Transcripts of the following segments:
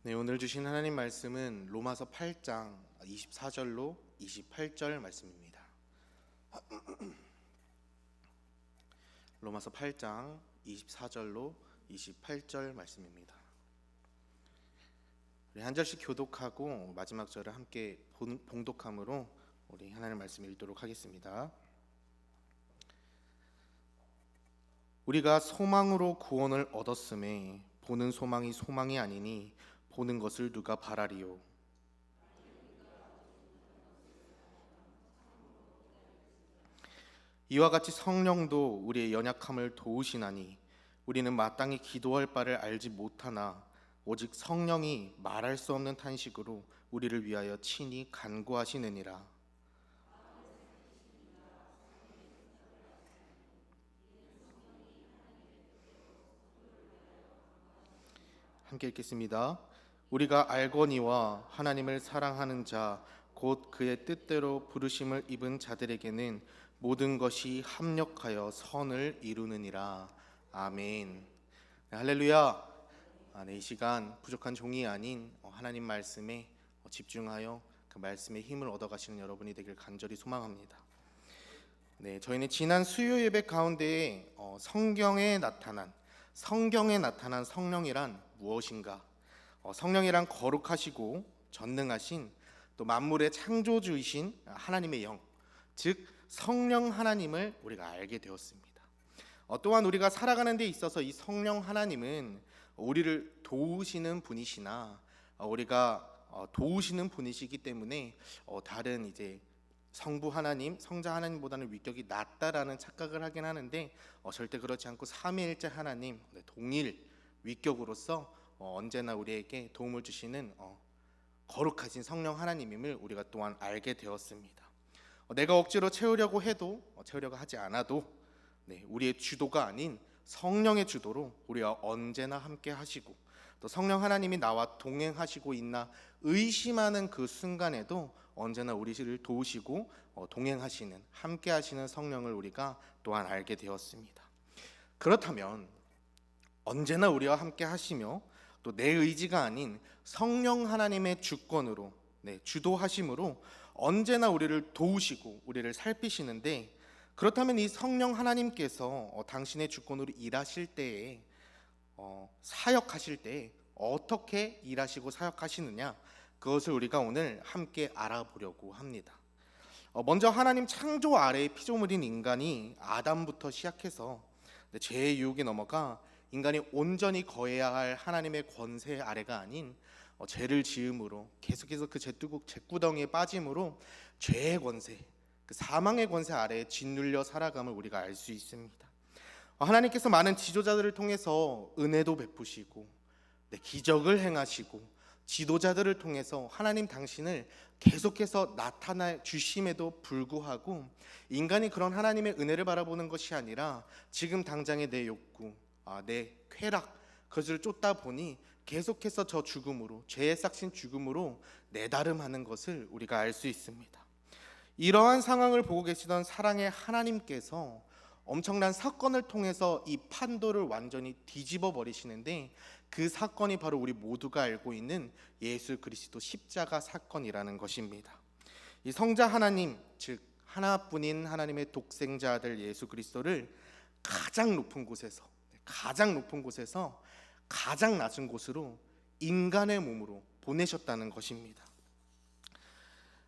네, 오늘 주신 하나님 말씀은 로마서 8장 24절로 28절 말씀입니다. 로마서 8장 24절로 28절 말씀입니다. 우리 한 절씩 교독하고 마지막 절을 함께 봉독함으로 우리 하나님 말씀 읽도록 하겠습니다. 우리가 소망으로 구원을 얻었음에 보는 소망이 소망이 아니니 보는 것을 누가 바라리요. 이와 같이 성령도 우리의 연약함을 도우시나니 우리는 마땅히 기도할 바를 알지 못하나 오직 성령이 말할 수 없는 탄식으로 우리를 위하여 친히 간구하시느니라. 함께 읽겠습니다. 우리가 알거니와 하나님을 사랑하는 자 곧 그의 뜻대로 부르심을 입은 자들에게는 모든 것이 합력하여 선을 이루느니라. 아멘. 네, 할렐루야. 이 시간 부족한 종이 아닌 하나님 말씀에 집중하여 그 말씀의 힘을 얻어가시는 여러분이 되길 간절히 소망합니다. 네, 저희는 지난 수요 예배 가운데 성경에 나타난 성령이란 무엇인가? 성령이란 거룩하시고 전능하신 또 만물의 창조주이신 하나님의 영, 즉 성령 하나님을 우리가 알게 되었습니다. 또한 우리가 살아가는 데 있어서 이 성령 하나님은 우리를 도우시는 분이시나 우리가 도우시는 분이시기 때문에 다른 이제 성부 하나님, 성자 하나님보다는 위격이 낮다라는 착각을 하긴 하는데 절대 그렇지 않고 삼위일체 하나님 동일 위격으로서 언제나 우리에게 도움을 주시는 거룩하신 성령 하나님임을 우리가 또한 알게 되었습니다. 내가 억지로 채우려고 해도 채우려고 하지 않아도 우리의 주도가 아닌 성령의 주도로 우리와 언제나 함께 하시고 또 성령 하나님이 나와 동행하시고 있나 의심하는 그 순간에도 언제나 우리를 도우시고 동행하시는 함께 하시는 성령을 우리가 또한 알게 되었습니다. 그렇다면 언제나 우리와 함께 하시며 또 내 의지가 아닌 성령 하나님의 주권으로 주도하심으로 언제나 우리를 도우시고 우리를 살피시는데, 그렇다면 이 성령 하나님께서 당신의 주권으로 일하실 때에 사역하실 때 어떻게 일하시고 사역하시느냐, 그것을 우리가 오늘 함께 알아보려고 합니다. 먼저 하나님 창조 아래의 피조물인 인간이 아담부터 시작해서 죄의 유혹에 넘어가 인간이 온전히 거해야 할 하나님의 권세 아래가 아닌 죄를 지음으로 계속해서 그 죄구덩이에 빠짐으로 죄의 권세, 그 사망의 권세 아래에 짓눌려 살아감을 우리가 알 수 있습니다. 하나님께서 많은 지도자들을 통해서 은혜도 베푸시고 기적을 행하시고 지도자들을 통해서 하나님 당신을 계속해서 나타나 주심에도 불구하고 인간이 그런 하나님의 은혜를 바라보는 것이 아니라 지금 당장의 내 욕구, 내 쾌락, 그것을 쫓다 보니 계속해서 저 죽음으로, 죄의 싹신 죽음으로 내다름하는 것을 우리가 알 수 있습니다. 이러한 상황을 보고 계시던 사랑의 하나님께서 엄청난 사건을 통해서 이 판도를 완전히 뒤집어 버리시는데, 그 사건이 바로 우리 모두가 알고 있는 예수 그리스도 십자가 사건이라는 것입니다. 이 성자 하나님, 즉 하나뿐인 하나님의 독생자 아들 예수 그리스도를 가장 높은 곳에서 가장 낮은 곳으로 인간의 몸으로 보내셨다는 것입니다.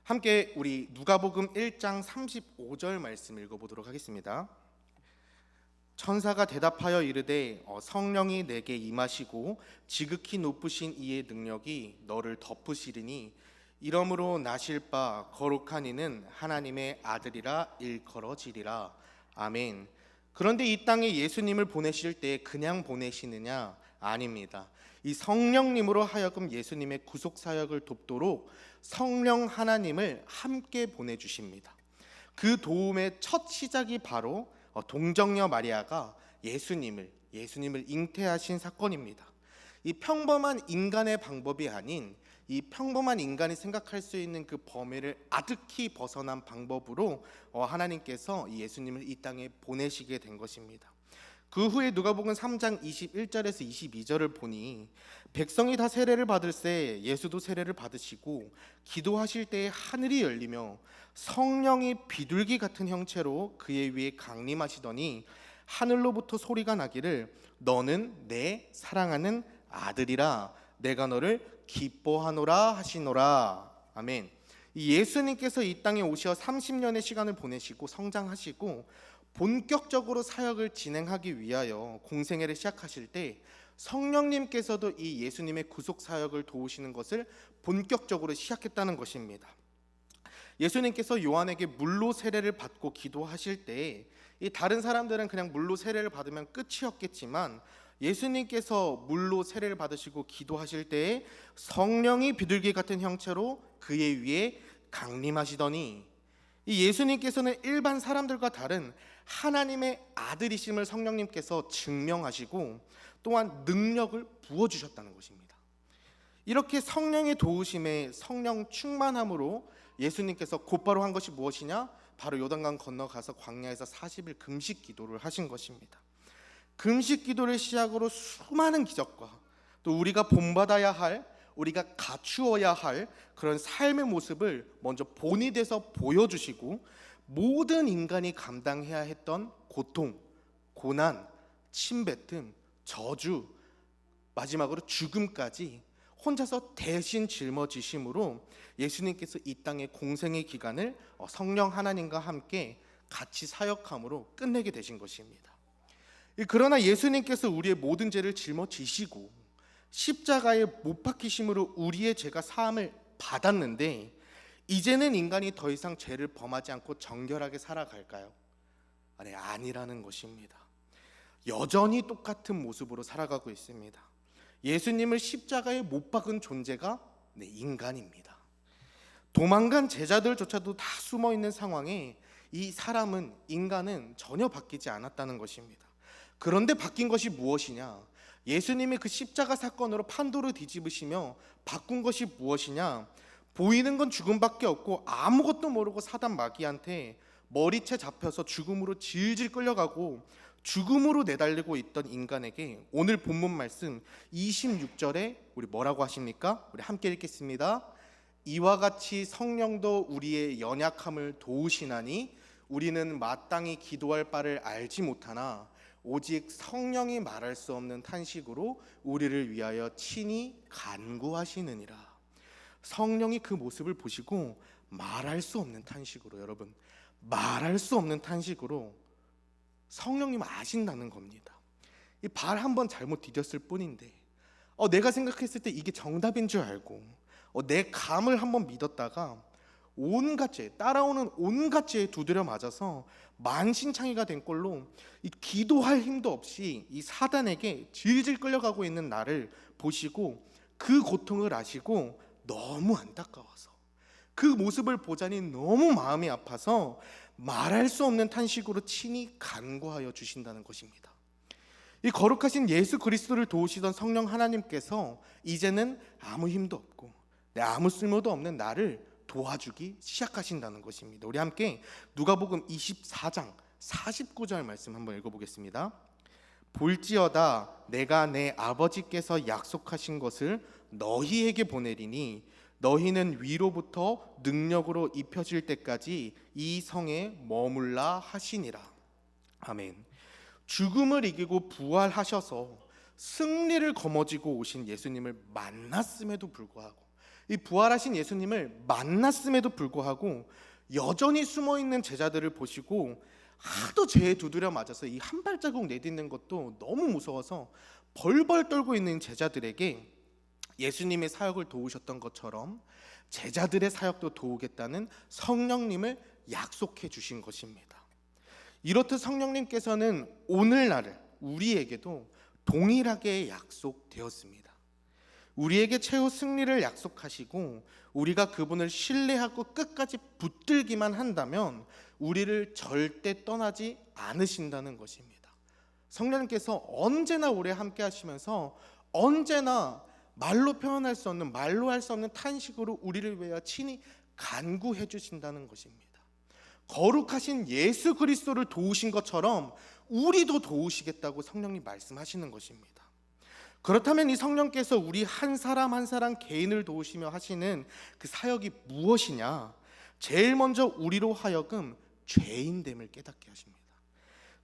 함께 우리 누가복음 1장 35절 말씀 읽어보도록 하겠습니다. 천사가 대답하여 이르되 성령이 내게 임하시고 지극히 높으신 이의 능력이 너를 덮으시리니 이러므로 나실 바 거룩한 이는 하나님의 아들이라 일컬어지리라. 아멘. 그런데 이 땅에 예수님을 보내실 때 그냥 보내시느냐? 아닙니다. 이 성령님으로 하여금 예수님의 구속 사역을 돕도록 성령 하나님을 함께 보내주십니다. 그 도움의 첫 시작이 바로 동정녀 마리아가 예수님을 잉태하신 사건입니다. 이 평범한 인간의 방법이 아닌 이 평범한 인간이 생각할 수 있는 그 범위를 아득히 벗어난 방법으로 하나님께서 예수님을 이 땅에 보내시게 된 것입니다. 그 후에 누가복음 3장 21절에서 22절을 보니 백성이 다 세례를 받을 때 예수도 세례를 받으시고 기도하실 때에 하늘이 열리며 성령이 비둘기 같은 형체로 그의 위에 강림하시더니 하늘로부터 소리가 나기를 너는 내 사랑하는 아들이라 내가 너를 기뻐하노라 하시노라. 아멘. 예수님께서 이 땅에 오셔 30년의 시간을 보내시고 성장하시고 본격적으로 사역을 진행하기 위하여 공생애를 시작하실 때 성령님께서도 이 예수님의 구속 사역을 도우시는 것을 본격적으로 시작했다는 것입니다. 예수님께서 요한에게 물로 세례를 받고 기도하실 때 이 다른 사람들은 그냥 물로 세례를 받으면 끝이었겠지만 예수님께서 물로 세례를 받으시고 기도하실 때에 성령이 비둘기 같은 형체로 그의 위에 강림하시더니 이 예수님께서는 일반 사람들과 다른 하나님의 아들이심을 성령님께서 증명하시고 또한 능력을 부어주셨다는 것입니다. 이렇게 성령의 도우심에 성령 충만함으로 예수님께서 곧바로 한 것이 무엇이냐? 바로 요단강 건너가서 광야에서 40일 금식 기도를 하신 것입니다. 금식 기도를 시작으로 수많은 기적과 또 우리가 본받아야 할, 우리가 갖추어야 할 그런 삶의 모습을 먼저 본이 돼서 보여주시고 모든 인간이 감당해야 했던 고통, 고난, 침뱉음, 저주, 마지막으로 죽음까지 혼자서 대신 짊어지심으로 예수님께서 이 땅의 공생의 기간을 성령 하나님과 함께 같이 사역함으로 끝내게 되신 것입니다. 그러나 예수님께서 우리의 모든 죄를 짊어지시고 십자가에 못 박히심으로 우리의 죄가 사함을 받았는데 이제는 인간이 더 이상 죄를 범하지 않고 정결하게 살아갈까요? 네, 아니라는 것입니다. 여전히 똑같은 모습으로 살아가고 있습니다. 예수님을 십자가에 못 박은 존재가 인간입니다. 도망간 제자들조차도 다 숨어있는 상황에 이 사람은, 인간은 전혀 바뀌지 않았다는 것입니다. 그런데 바뀐 것이 무엇이냐? 예수님이 그 십자가 사건으로 판도를 뒤집으시며 바꾼 것이 무엇이냐? 보이는 건 죽음밖에 없고 아무것도 모르고 사단 마귀한테 머리채 잡혀서 죽음으로 질질 끌려가고 죽음으로 내달리고 있던 인간에게 오늘 본문 말씀 26절에 우리 뭐라고 하십니까? 우리 함께 읽겠습니다. 이와 같이 성령도 우리의 연약함을 도우시나니 우리는 마땅히 기도할 바를 알지 못하나 오직 성령이 말할 수 없는 탄식으로 우리를 위하여 친히 간구하시느니라. 성령이 그 모습을 보시고 말할 수 없는 탄식으로, 여러분, 말할 수 없는 탄식으로 성령님 아신다는 겁니다. 이 발 한번 잘못 디뎠을 뿐인데 내가 생각했을 때 이게 정답인 줄 알고 내 감을 한번 믿었다가 온갖 죄, 따라오는 온갖 죄에 두드려 맞아서 만신창이가 된 꼴로 이 기도할 힘도 없이 이 사단에게 질질 끌려가고 있는 나를 보시고 그 고통을 아시고 너무 안타까워서 그 모습을 보자니 너무 마음이 아파서 말할 수 없는 탄식으로 친히 간구하여 주신다는 것입니다. 이 거룩하신 예수 그리스도를 도우시던 성령 하나님께서 이제는 아무 힘도 없고 아무 쓸모도 없는 나를 도와주기 시작하신다는 것입니다. 우리 함께 누가복음 24장 49절 말씀 한번 읽어보겠습니다. 볼지어다 내가 내 아버지께서 약속하신 것을 너희에게 보내리니 너희는 위로부터 능력으로 입혀질 때까지 이 성에 머물라 하시니라. 아멘. 죽음을 이기고 부활하셔서 승리를 거머쥐고 오신 예수님을 만났음에도 불구하고, 이 부활하신 예수님을 만났음에도 불구하고 여전히 숨어있는 제자들을 보시고 하도 죄에 두드려 맞아서 이 한 발자국 내딛는 것도 너무 무서워서 벌벌 떨고 있는 제자들에게 예수님의 사역을 도우셨던 것처럼 제자들의 사역도 도우겠다는 성령님을 약속해 주신 것입니다. 이렇듯 성령님께서는 오늘날을 우리에게도 동일하게 약속되었습니다. 우리에게 최후 승리를 약속하시고 우리가 그분을 신뢰하고 끝까지 붙들기만 한다면 우리를 절대 떠나지 않으신다는 것입니다. 성령님께서 언제나 우리와 함께 하시면서 언제나 말로 표현할 수 없는, 말로 할 수 없는 탄식으로 우리를 위하여 친히 간구해 주신다는 것입니다. 거룩하신 예수 그리스도를 도우신 것처럼 우리도 도우시겠다고 성령님 말씀하시는 것입니다. 그렇다면 이 성령께서 우리 한 사람 한 사람 개인을 도우시며 하시는 그 사역이 무엇이냐? 제일 먼저 우리로 하여금 죄인됨을 깨닫게 하십니다.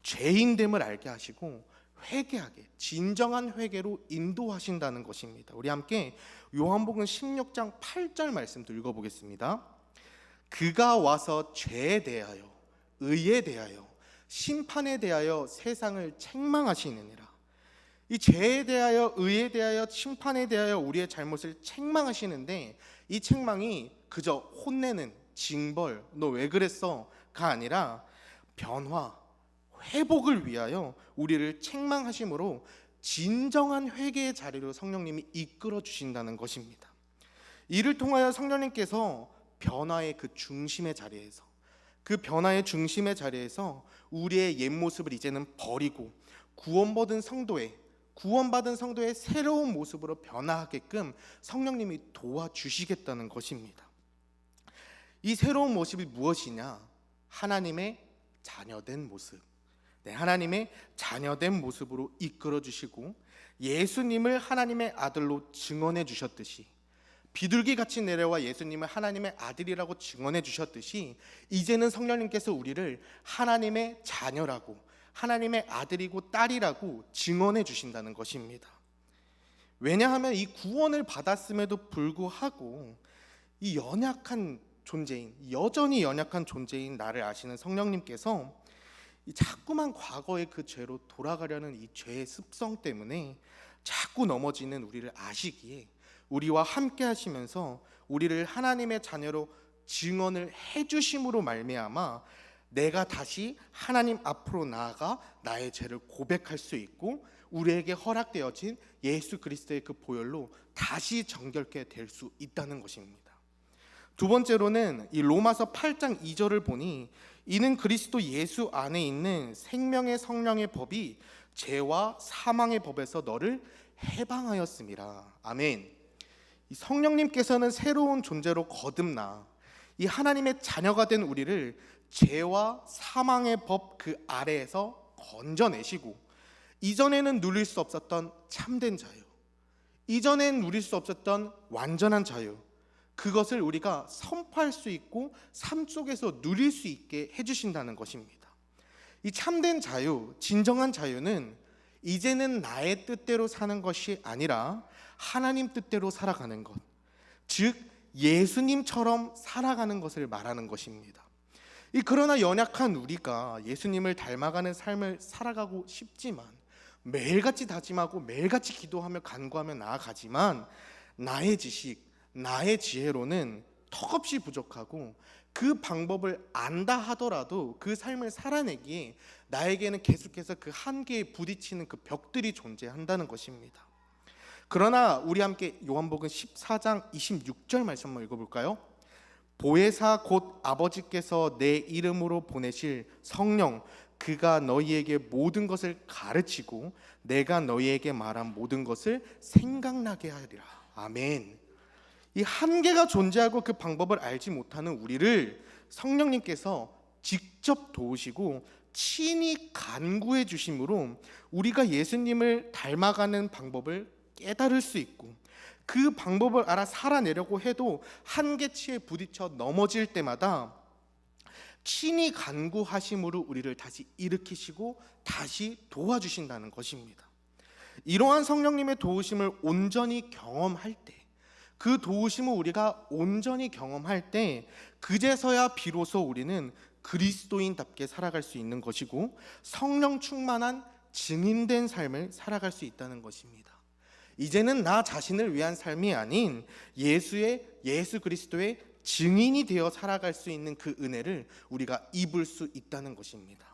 죄인됨을 알게 하시고 회개하게, 진정한 회개로 인도하신다는 것입니다. 우리 함께 요한복음 16장 8절 말씀도 읽어보겠습니다. 그가 와서 죄에 대하여, 의에 대하여, 심판에 대하여 세상을 책망하시느니라. 이 죄에 대하여, 의에 대하여, 심판에 대하여 우리의 잘못을 책망하시는데, 이 책망이 그저 혼내는, 징벌, 너 왜 그랬어?가 아니라 변화, 회복을 위하여 우리를 책망하심으로 진정한 회개의 자리로 성령님이 이끌어 주신다는 것입니다. 이를 통하여 성령님께서 변화의 그 중심의 자리에서, 그 변화의 중심의 자리에서 우리의 옛 모습을 이제는 버리고 구원받은 성도의 새로운 모습으로 변화하게끔 성령님이 도와주시겠다는 것입니다. 이 새로운 모습이 무엇이냐? 하나님의 자녀된 모습. 하나님의 자녀된 모습으로 이끌어 주시고 예수님을 하나님의 아들로 증언해 주셨듯이, 비둘기같이 내려와 예수님을 하나님의 아들이라고 증언해 주셨듯이, 이제는 성령님께서 우리를 하나님의 자녀라고, 하나님의 아들이고 딸이라고 증언해 주신다는 것입니다. 왜냐하면 이 구원을 받았음에도 불구하고 이 연약한 존재인, 여전히 연약한 존재인 나를 아시는 성령님께서 자꾸만 과거의 그 죄로 돌아가려는 이 죄의 습성 때문에 자꾸 넘어지는 우리를 아시기에 우리와 함께 하시면서 우리를 하나님의 자녀로 증언을 해주심으로 말미암아 내가 다시 하나님 앞으로 나아가 나의 죄를 고백할 수 있고 우리에게 허락되어진 예수 그리스도의 그 보혈로 다시 정결케 될 수 있다는 것입니다. 두 번째로는 이 로마서 8장 2절을 보니 이는 그리스도 예수 안에 있는 생명의 성령의 법이 죄와 사망의 법에서 너를 해방하였음이라. 아멘. 이 성령님께서는 새로운 존재로 거듭나 이 하나님의 자녀가 된 우리를 죄와 사망의 법 그 아래에서 건져내시고 이전에는 누릴 수 없었던 참된 자유, 이전엔 누릴 수 없었던 완전한 자유, 그것을 우리가 선포할 수 있고 삶 속에서 누릴 수 있게 해주신다는 것입니다. 이 참된 자유, 진정한 자유는 이제는 나의 뜻대로 사는 것이 아니라 하나님 뜻대로 살아가는 것, 즉 예수님처럼 살아가는 것을 말하는 것입니다. 그러나 연약한 우리가 예수님을 닮아가는 삶을 살아가고 싶지만, 매일같이 다짐하고 매일같이 기도하며 간구하며 나아가지만 나의 지식, 나의 지혜로는 턱없이 부족하고 그 방법을 안다 하더라도 그 삶을 살아내기에 나에게는 계속해서 그 한계에 부딪히는 그 벽들이 존재한다는 것입니다. 그러나 우리 함께 요한복음 14장 26절 말씀 한번 읽어볼까요? 보혜사 곧 아버지께서 내 이름으로 보내실 성령, 그가 너희에게 모든 것을 가르치고 내가 너희에게 말한 모든 것을 생각나게 하리라. 아멘. 이 한계가 존재하고 그 방법을 알지 못하는 우리를 성령님께서 직접 도우시고 친히 간구해 주심으로 우리가 예수님을 닮아가는 방법을 깨달을 수 있고 그 방법을 알아 살아내려고 해도 한계치에 부딪혀 넘어질 때마다 친히 간구하심으로 우리를 다시 일으키시고 다시 도와주신다는 것입니다. 이러한 성령님의 도우심을 온전히 경험할 때, 그 도우심을 우리가 온전히 경험할 때 그제서야 비로소 우리는 그리스도인답게 살아갈 수 있는 것이고 성령 충만한 증인된 삶을 살아갈 수 있다는 것입니다. 이제는 나 자신을 위한 삶이 아닌 예수 그리스도의 증인이 되어 살아갈 수 있는 그 은혜를 우리가 입을 수 있다는 것입니다.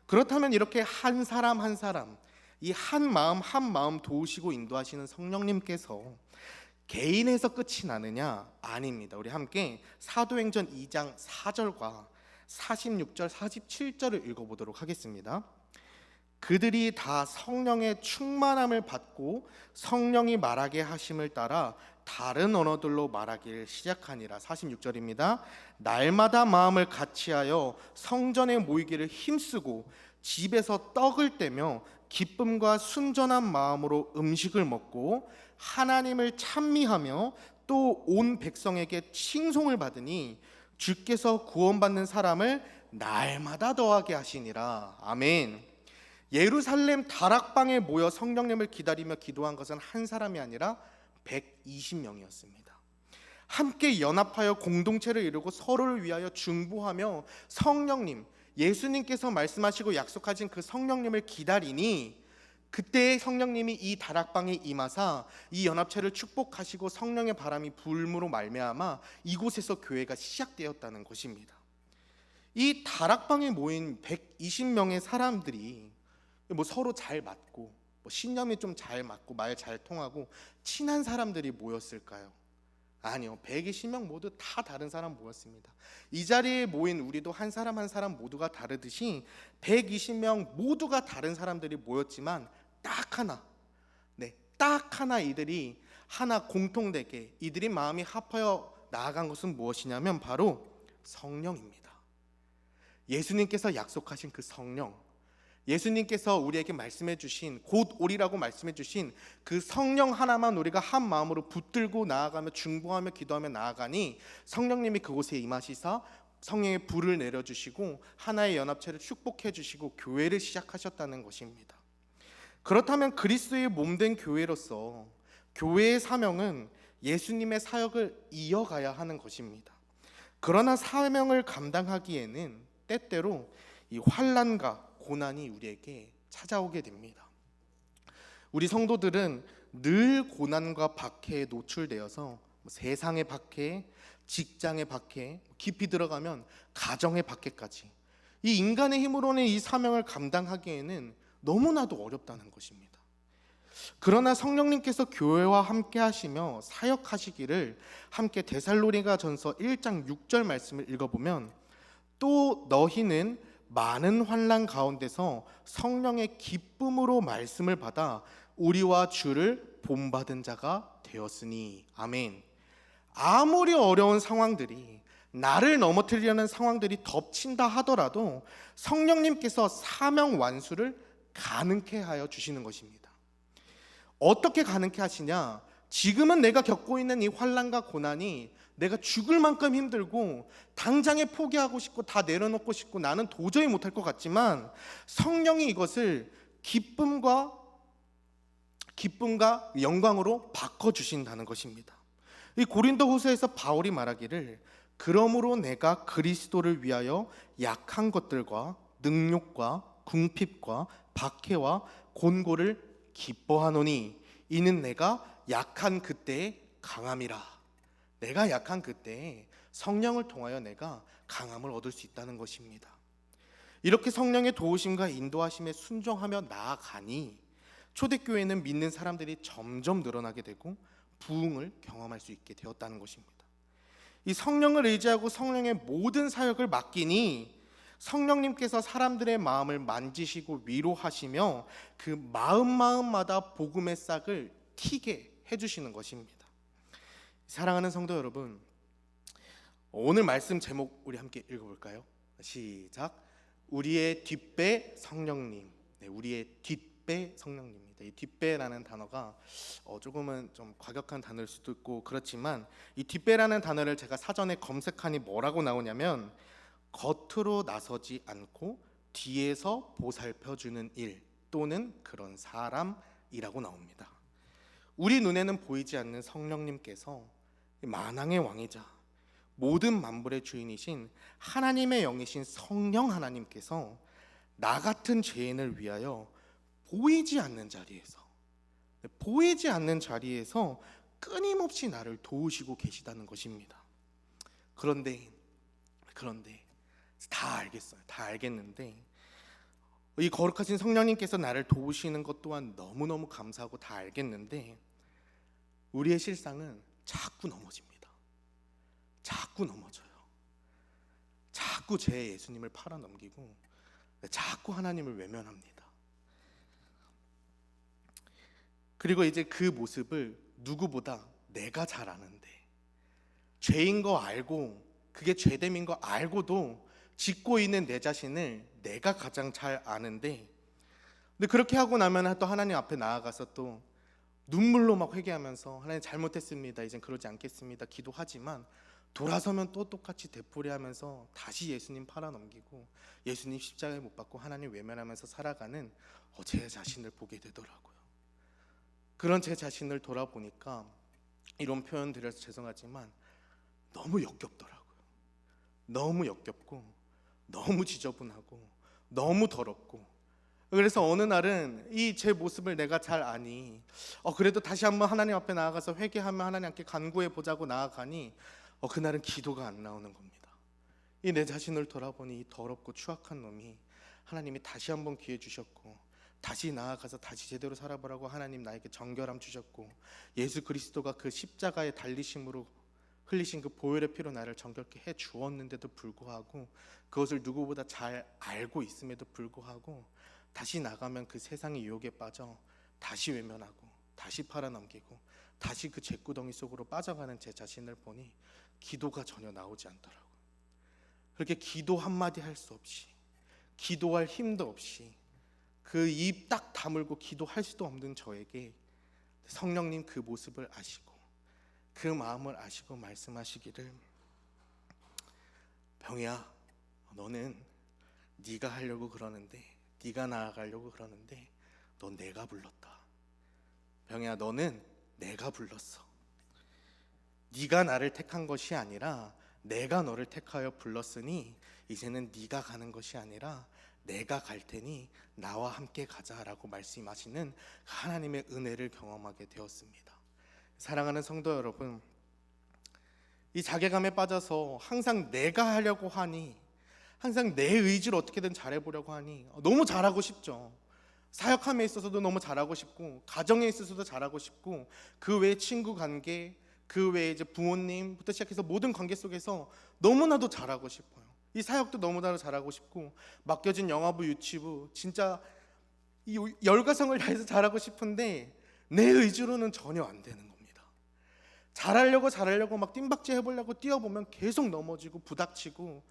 그렇다면 이렇게 한 사람 한 사람, 이 한 마음 도우시고 인도하시는 성령님께서 개인에서 끝이 나느냐? 아닙니다. 우리 함께 사도행전 2장 4절과 46절, 47절을 읽어보도록 하겠습니다. 그들이 다 성령의 충만함을 받고 성령이 말하게 하심을 따라 다른 언어들로 말하기를 시작하니라. 46절입니다. 날마다 마음을 같이하여 성전에 모이기를 힘쓰고 집에서 떡을 떼며 기쁨과 순전한 마음으로 음식을 먹고 하나님을 찬미하며 또 온 백성에게 칭송을 받으니 주께서 구원받는 사람을 날마다 더하게 하시니라. 아멘. 예루살렘 다락방에 모여 성령님을 기다리며 기도한 것은 한 사람이 아니라 120명이었습니다. 함께 연합하여 공동체를 이루고 서로를 위하여 중보하며 성령님, 예수님께서 말씀하시고 약속하신 그 성령님을 기다리니 그때 성령님이 이 다락방에 임하사 이 연합체를 축복하시고 성령의 바람이 불므로 말미암아 이곳에서 교회가 시작되었다는 것입니다. 이 다락방에 모인 120명의 사람들이 서로 잘 맞고 신념이 좀 잘 맞고 말 잘 통하고 친한 사람들이 모였을까요? 아니요. 120명 모두 다 다른 사람 모였습니다. 이 자리에 모인 우리도 한 사람 한 사람 모두가 다르듯이 120명 모두가 다른 사람들이 모였지만 딱 하나 이들이 하나 공통되게 이들이 마음이 합하여 나아간 것은 무엇이냐면 바로 성령입니다. 예수님께서 약속하신 그 성령, 예수님께서 우리에게 말씀해 주신 곧 오리라고 말씀해 주신 그 성령 하나만 우리가 한 마음으로 붙들고 나아가며 중보하며 기도하며 나아가니 성령님이 그곳에 임하시사 성령의 불을 내려주시고 하나의 연합체를 축복해 주시고 교회를 시작하셨다는 것입니다. 그렇다면 그리스도의 몸된 교회로서 교회의 사명은 예수님의 사역을 이어가야 하는 것입니다. 그러나 사명을 감당하기에는 때때로 이 환난과 고난이 우리에게 찾아오게 됩니다. 우리 성도들은 늘 고난과 박해에 노출되어서 세상의 박해, 직장의 박해, 깊이 들어가면 가정의 박해까지 이 인간의 힘으로는 이 사명을 감당하기에는 너무나도 어렵다는 것입니다. 그러나 성령님께서 교회와 함께 하시며 사역하시기를 함께 데살로니가전서 1장 6절 말씀을 읽어보면 또 너희는 많은 환난 가운데서 성령의 기쁨으로 말씀을 받아 우리와 주를 본받은 자가 되었으니. 아멘. 아무리 어려운 상황들이 나를 넘어뜨리려는 상황들이 덮친다 하더라도 성령님께서 사명 완수를 가능케 하여 주시는 것입니다. 어떻게 가능케 하시냐? 지금은 내가 겪고 있는 이 환난과 고난이 내가 죽을 만큼 힘들고 당장에 포기하고 싶고 다 내려놓고 싶고 나는 도저히 못할 것 같지만 성령이 이것을 기쁨과 영광으로 바꿔주신다는 것입니다. 이 고린도후서에서 바울이 말하기를 그러므로 내가 그리스도를 위하여 약한 것들과 능욕과 궁핍과 박해와 곤고를 기뻐하노니 이는 내가 약한 그때에 강함이라. 내가 약한 그때에 성령을 통하여 내가 강함을 얻을 수 있다는 것입니다. 이렇게 성령의 도우심과 인도하심에 순종하며 나아가니 초대교회는 믿는 사람들이 점점 늘어나게 되고 부흥을 경험할 수 있게 되었다는 것입니다. 이 성령을 의지하고 성령의 모든 사역을 맡기니 성령님께서 사람들의 마음을 만지시고 위로하시며 그 마음마다 복음의 싹을 튀게 해주시는 것입니다. 사랑하는 성도 여러분, 오늘 말씀 제목 우리 함께 읽어볼까요? 시작. 우리의 뒷배 성령님. 네, 우리의 뒷배 성령님입니다. 이 뒷배라는 단어가 조금은 좀 과격한 단어일 수도 있고 그렇지만 이 뒷배라는 단어를 제가 사전에 검색하니 뭐라고 나오냐면 겉으로 나서지 않고 뒤에서 보살펴주는 일 또는 그런 사람이라고 나옵니다. 우리 눈에는 보이지 않는 성령님께서 만왕의 왕이자 모든 만물의 주인이신 하나님의 영이신 성령 하나님께서 나 같은 죄인을 위하여 보이지 않는 자리에서 끊임없이 나를 도우시고 계시다는 것입니다. 그런데 다 알겠어요. 다 알겠는데 이 거룩하신 성령님께서 나를 도우시는 것 또한 너무너무 감사하고 다 알겠는데 우리의 실상은 자꾸 넘어집니다. 자꾸 넘어져요. 자꾸 제 예수님을 팔아넘기고 자꾸 하나님을 외면합니다. 그리고 이제 그 모습을 누구보다 내가 잘 아는데 죄인 거 알고 그게 죄됨인 거 알고도 짓고 있는 내 자신을 내가 가장 잘 아는데, 근데 그렇게 하고 나면 또 하나님 앞에 나아가서 또 눈물로 막 회개하면서 하나님 잘못했습니다, 이젠 그러지 않겠습니다 기도하지만, 돌아서면 또 똑같이 되풀이하면서 다시 예수님 팔아넘기고 예수님 십자가에 못 박고 하나님 외면하면서 살아가는 제 자신을 보게 되더라고요. 그런 제 자신을 돌아보니까 이런 표현 드려서 죄송하지만 너무 역겹더라고요. 너무 역겹고 너무 지저분하고 너무 더럽고, 그래서 어느 날은 이 제 모습을 내가 잘 아니 그래도 다시 한번 하나님 앞에 나아가서 회개하며 하나님께 간구해 보자고 나아가니 그날은 기도가 안 나오는 겁니다. 이 내 자신을 돌아보니 이 더럽고 추악한 놈이 하나님이 다시 한번 기회 주셨고, 다시 나아가서 다시 제대로 살아보라고 하나님 나에게 정결함 주셨고, 예수 그리스도가 그 십자가의 달리심으로 흘리신 그 보혈의 피로 나를 정결케 해 주었는데도 불구하고, 그것을 누구보다 잘 알고 있음에도 불구하고 다시 나가면 그 세상의 유혹에 빠져 다시 외면하고 다시 팔아넘기고 다시 그 잿구덩이 속으로 빠져가는 제 자신을 보니 기도가 전혀 나오지 않더라고요. 그렇게 기도 한마디 할 수 없이, 기도할 힘도 없이 그 입 딱 다물고 기도할 수도 없는 저에게 성령님 그 모습을 아시고 그 마음을 아시고 말씀하시기를, 병이야, 너는 네가 하려고 그러는데, 네가 나아가려고 그러는데 넌 내가 불렀다. 병이야, 너는 내가 불렀어. 네가 나를 택한 것이 아니라 내가 너를 택하여 불렀으니 이제는 네가 가는 것이 아니라 내가 갈 테니 나와 함께 가자라고 말씀하시는 하나님의 은혜를 경험하게 되었습니다. 사랑하는 성도 여러분, 이 자괴감에 빠져서 항상 내가 하려고 하니, 항상 내 의지로 어떻게든 잘해보려고 하니 너무 잘하고 싶죠. 사역함에 있어서도 너무 잘하고 싶고, 가정에 있어서도 잘하고 싶고, 그 외에 친구 관계, 그 외에 이제 부모님부터 시작해서 모든 관계 속에서 너무나도 잘하고 싶어요. 이 사역도 너무나도 잘하고 싶고, 맡겨진 영화부, 유치부 진짜 이 열과성을 다해서 잘하고 싶은데 내 의지로는 전혀 안 되는 겁니다. 잘하려고 막 뜀박질 해보려고 뛰어보면 계속 넘어지고 부닥치고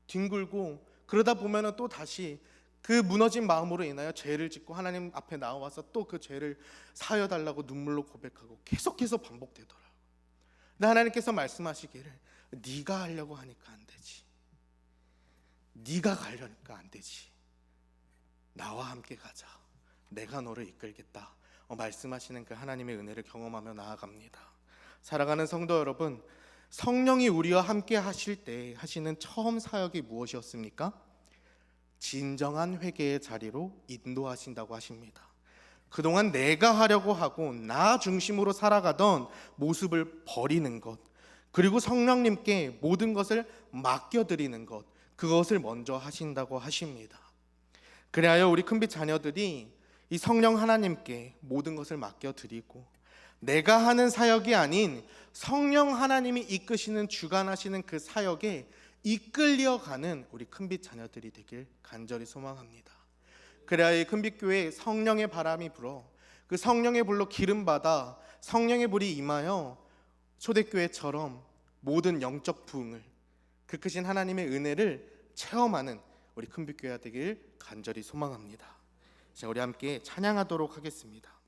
뒹굴고, 그러다 보면 또 다시 그 무너진 마음으로 인하여 죄를 짓고 하나님 앞에 나와서 또 그 죄를 사여달라고 눈물로 고백하고 계속해서 반복되더라고요. 근데 하나님께서 말씀하시기를, 네가 하려고 하니까 안 되지, 네가 가려니까 안 되지, 나와 함께 가자, 내가 너를 이끌겠다 말씀하시는 그 하나님의 은혜를 경험하며 나아갑니다. 사랑하는 성도 여러분, 성령이 우리와 함께 하실 때 하시는 처음 사역이 무엇이었습니까? 진정한 회개의 자리로 인도하신다고 하십니다. 그동안 내가 하려고 하고 나 중심으로 살아가던 모습을 버리는 것, 그리고 성령님께 모든 것을 맡겨드리는 것, 그것을 먼저 하신다고 하십니다. 그래야 우리 큰빛 자녀들이 이 성령 하나님께 모든 것을 맡겨드리고, 내가 하는 사역이 아닌 성령 하나님이 이끄시는 주관하시는 그 사역에 이끌려가는 우리 큰빛 자녀들이 되길 간절히 소망합니다. 그래야 이 큰빛교회에 성령의 바람이 불어 그 성령의 불로 기름받아 성령의 불이 임하여 초대교회처럼 모든 영적 부흥을, 그 크신 하나님의 은혜를 체험하는 우리 큰빛교회가 되길 간절히 소망합니다. 자, 우리 함께 찬양하도록 하겠습니다.